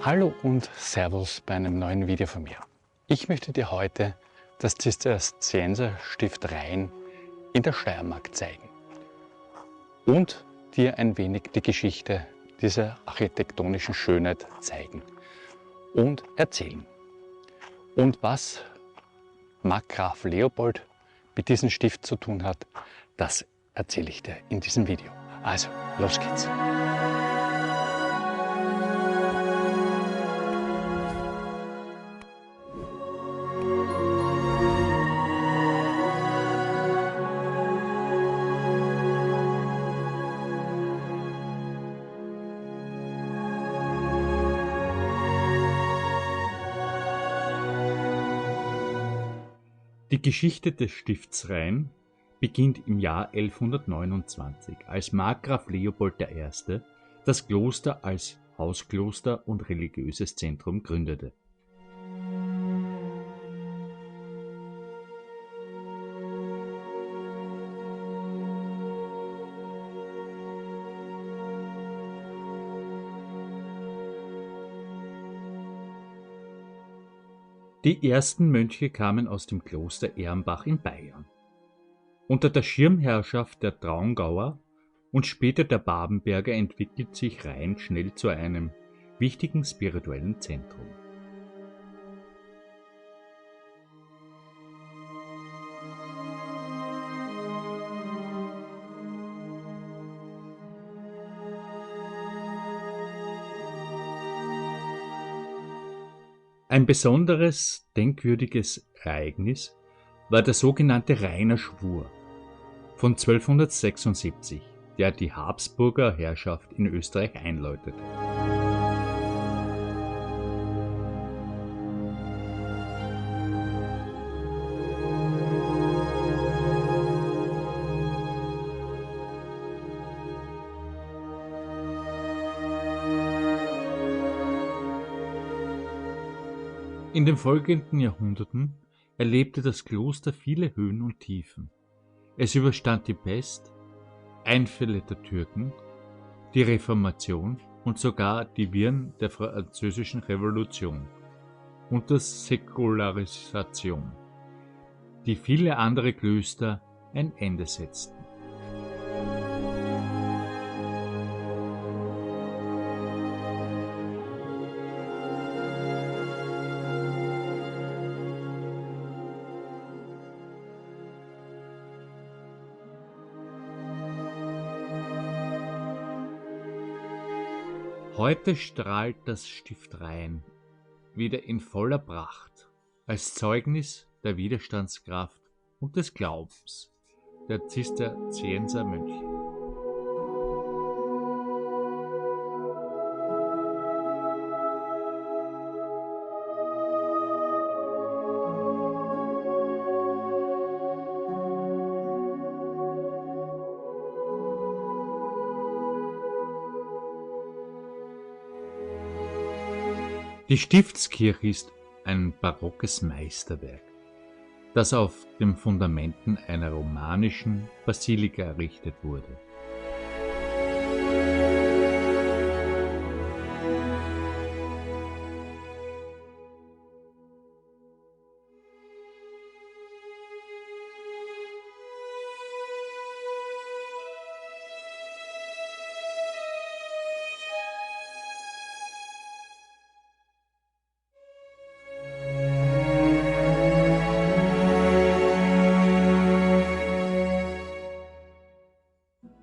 Hallo und Servus bei einem neuen Video von mir. Ich möchte dir heute das Zisterzienserstift Rain in der Steiermark zeigen und dir ein wenig die Geschichte dieser architektonischen Schönheit zeigen und erzählen. Und was Markgraf Leopold mit diesem Stift zu tun hat, das erzähle ich dir in diesem Video. Also, los geht's! Die Geschichte des Stifts Rain beginnt im Jahr 1129, als Markgraf Leopold I. das Kloster als Hauskloster und religiöses Zentrum gründete. Die ersten Mönche kamen aus dem Kloster Ehrenbach in Bayern. Unter der Schirmherrschaft der Traungauer und später der Babenberger entwickelt sich Rain schnell zu einem wichtigen spirituellen Zentrum. Ein besonderes, denkwürdiges Ereignis war der sogenannte Rainer Schwur von 1276, der die Habsburger Herrschaft in Österreich einläutete. In den folgenden Jahrhunderten erlebte das Kloster viele Höhen und Tiefen. Es überstand die Pest, Einfälle der Türken, die Reformation und sogar die Wirren der Französischen Revolution und der Säkularisation, die viele andere Klöster ein Ende setzten. Heute strahlt das Stift Rain wieder in voller Pracht als Zeugnis der Widerstandskraft und des Glaubens der Zisterziensermönche. Die Stiftskirche ist ein barockes Meisterwerk, das auf den Fundamenten einer romanischen Basilika errichtet wurde.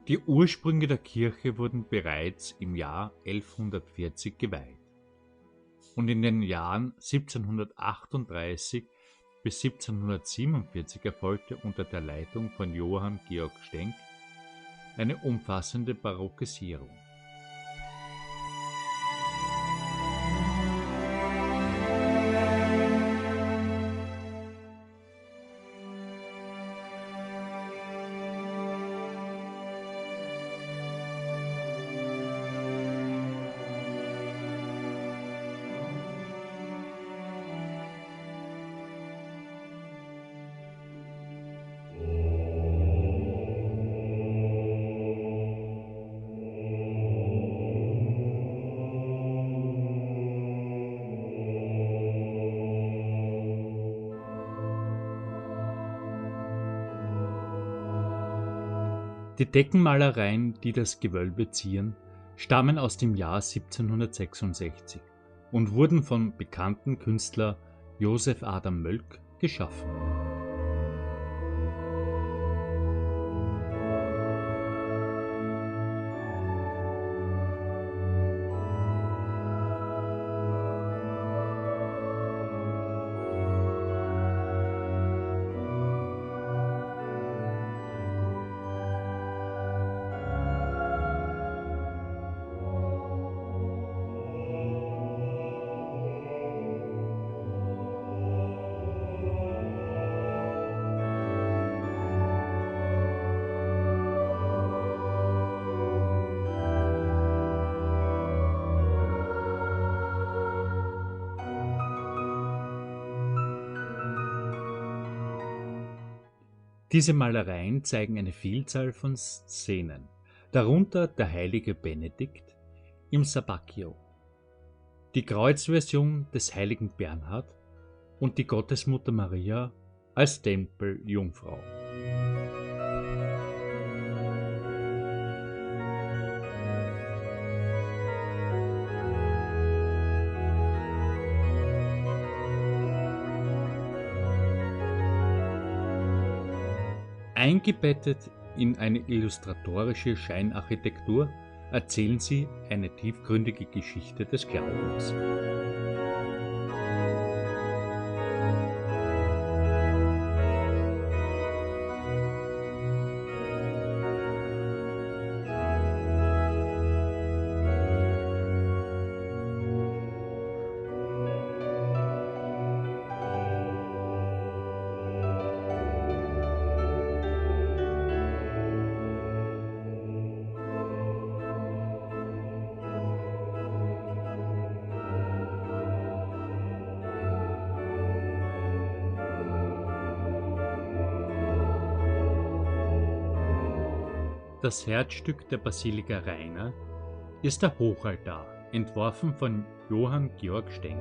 Die Ursprünge der Kirche wurden bereits im Jahr 1140 geweiht und in den Jahren 1738 bis 1747 erfolgte unter der Leitung von Johann Georg Stenck eine umfassende Barockisierung. Die Deckenmalereien, die das Gewölbe zieren, stammen aus dem Jahr 1766 und wurden vom bekannten Künstler Joseph Adam Mölk geschaffen. Diese Malereien zeigen eine Vielzahl von Szenen, darunter der heilige Benedikt im Sabacchio, die Kreuzversion des heiligen Bernhard und die Gottesmutter Maria als Tempeljungfrau. Eingebettet in eine illustratorische Scheinarchitektur erzählen sie eine tiefgründige Geschichte des Glaubens. Das Herzstück der Basilika Rainer ist der Hochaltar, entworfen von Johann Georg Stenck.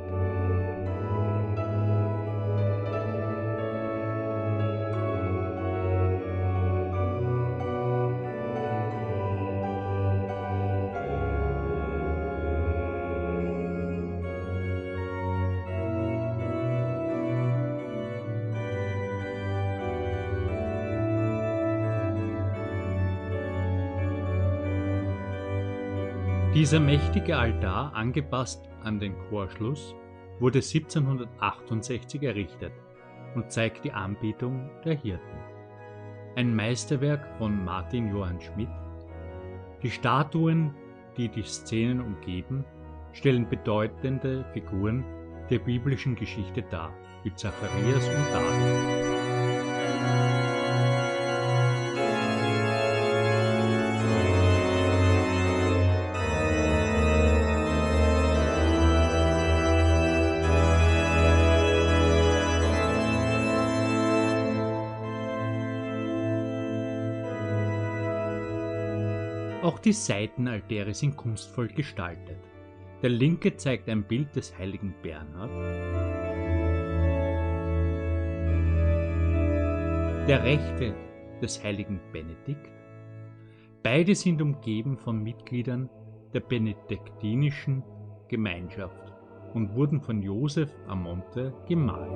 Dieser mächtige Altar, angepasst an den Chorschluss, wurde 1768 errichtet und zeigt die Anbetung der Hirten. Ein Meisterwerk von Martin Johann Schmidt. Die Statuen, die die Szenen umgeben, stellen bedeutende Figuren der biblischen Geschichte dar, wie Zacharias und David. Auch die Seitenaltäre sind kunstvoll gestaltet. Der linke zeigt ein Bild des heiligen Bernhard, der rechte des heiligen Benedikt. Beide sind umgeben von Mitgliedern der benediktinischen Gemeinschaft und wurden von Joseph Amonte gemalt.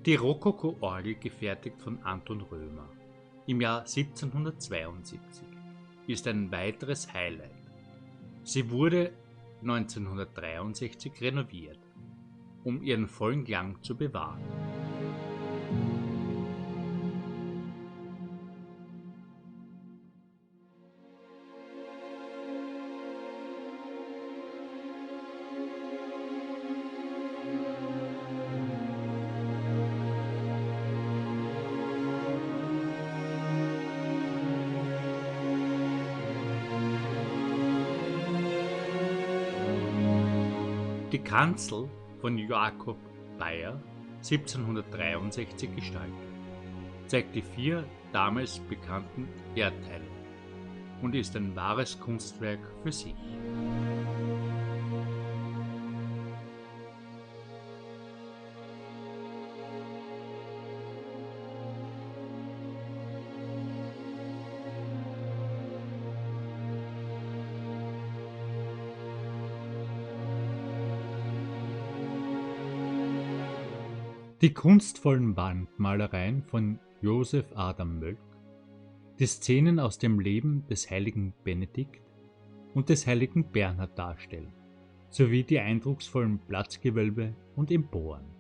Die Rokoko-Orgel, gefertigt von Anton Römer im Jahr 1772, ist ein weiteres Highlight. Sie wurde 1963 renoviert, um ihren vollen Klang zu bewahren. Die Kanzel von Jakob Beyer, 1763 gestaltet, zeigt die 4 damals bekannten Erdteile und ist ein wahres Kunstwerk für sich. Die kunstvollen Wandmalereien von Josef Adam Mölk, die Szenen aus dem Leben des heiligen Benedikt und des heiligen Bernhard darstellen, sowie die eindrucksvollen Platzgewölbe und Emporen.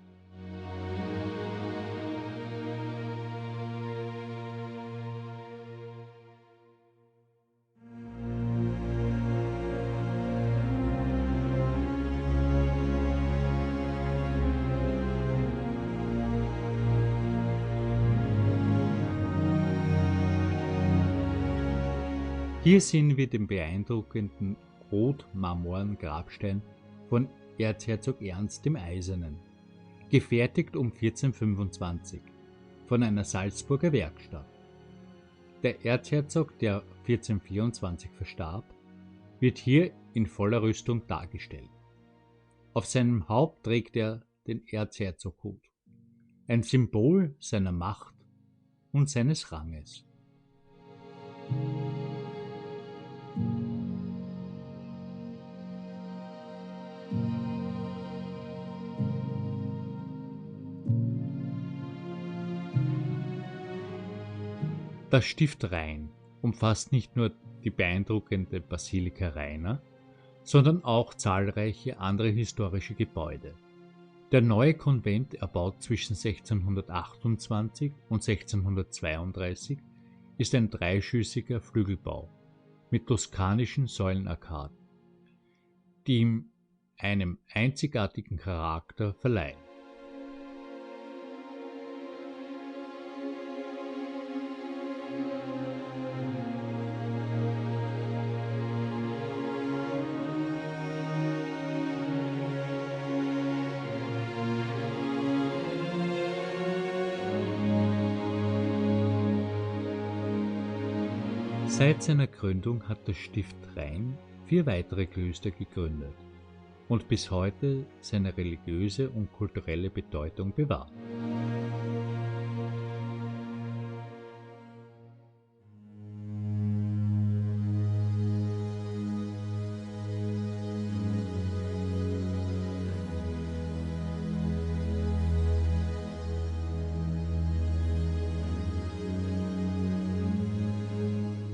Hier sehen wir den beeindruckenden rot-marmoren Grabstein von Erzherzog Ernst dem Eisernen, gefertigt um 1425 von einer Salzburger Werkstatt. Der Erzherzog, der 1424 verstarb, wird hier in voller Rüstung dargestellt. Auf seinem Haupt trägt er den Erzherzoghut, ein Symbol seiner Macht und seines Ranges. Das Stift Rhein umfasst nicht nur die beeindruckende Basilika Rainer, sondern auch zahlreiche andere historische Gebäude. Der neue Konvent, erbaut zwischen 1628 und 1632, ist ein dreischüssiger Flügelbau mit toskanischen Säulenarkaden, die ihm einen einzigartigen Charakter verleihen. Seit seiner Gründung hat das Stift Rhein 4 weitere Klöster gegründet und bis heute seine religiöse und kulturelle Bedeutung bewahrt.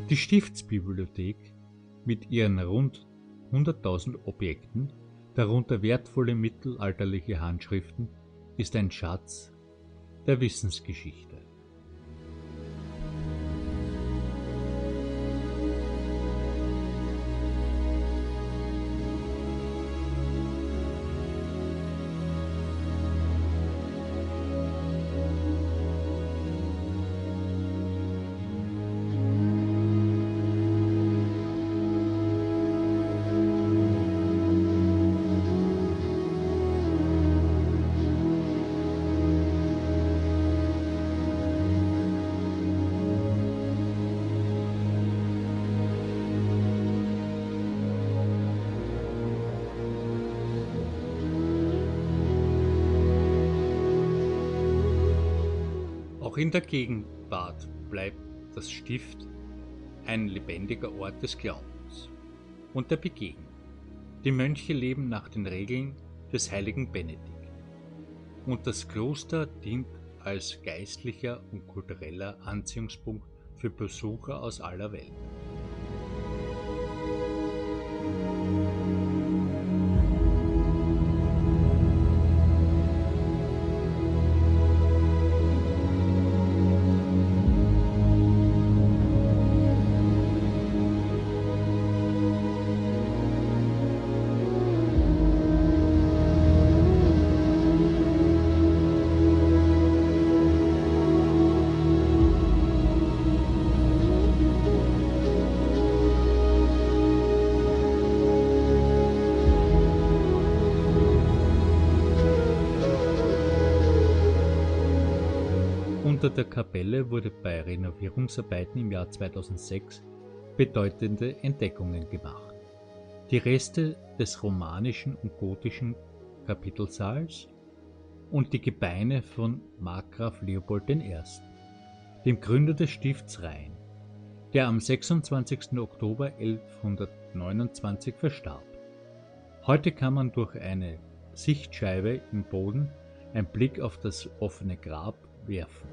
Die Stiftsbibliothek mit ihren rund 100.000 Objekten, darunter wertvolle mittelalterliche Handschriften, ist ein Schatz der Wissensgeschichte. Auch in der Gegenwart bleibt das Stift ein lebendiger Ort des Glaubens und der Begegnung. Die Mönche leben nach den Regeln des heiligen Benedikt und das Kloster dient als geistlicher und kultureller Anziehungspunkt für Besucher aus aller Welt. Unter der Kapelle wurde bei Renovierungsarbeiten im Jahr 2006 bedeutende Entdeckungen gemacht. Die Reste des romanischen und gotischen Kapitelsaals und die Gebeine von Markgraf Leopold I., dem Gründer des Stifts Rhein, der am 26. Oktober 1129 verstarb. Heute kann man durch eine Sichtscheibe im Boden einen Blick auf das offene Grab werfen.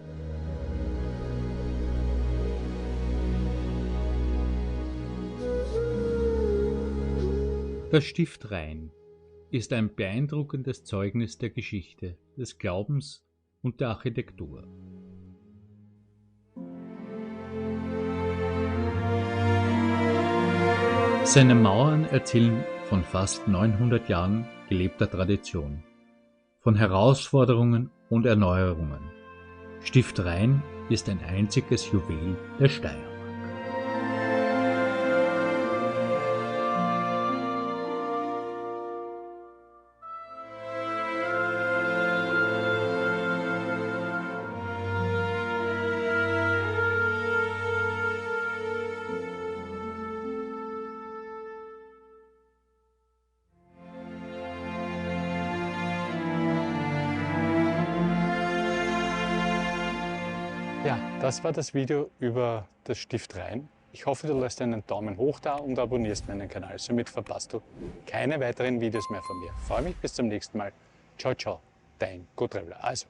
Das Stift Rhein ist ein beeindruckendes Zeugnis der Geschichte, des Glaubens und der Architektur. Seine Mauern erzählen von fast 900 Jahren gelebter Tradition, von Herausforderungen und Erneuerungen. Stift Rhein ist ein einziges Juwel der Steiermark. Ja, das war das Video über das Stift Rhein. Ich hoffe, du lässt einen Daumen hoch da und abonnierst meinen Kanal. Somit verpasst du keine weiteren Videos mehr von mir. Ich freue mich bis zum nächsten Mal. Ciao, ciao, dein Go Traveler. Also,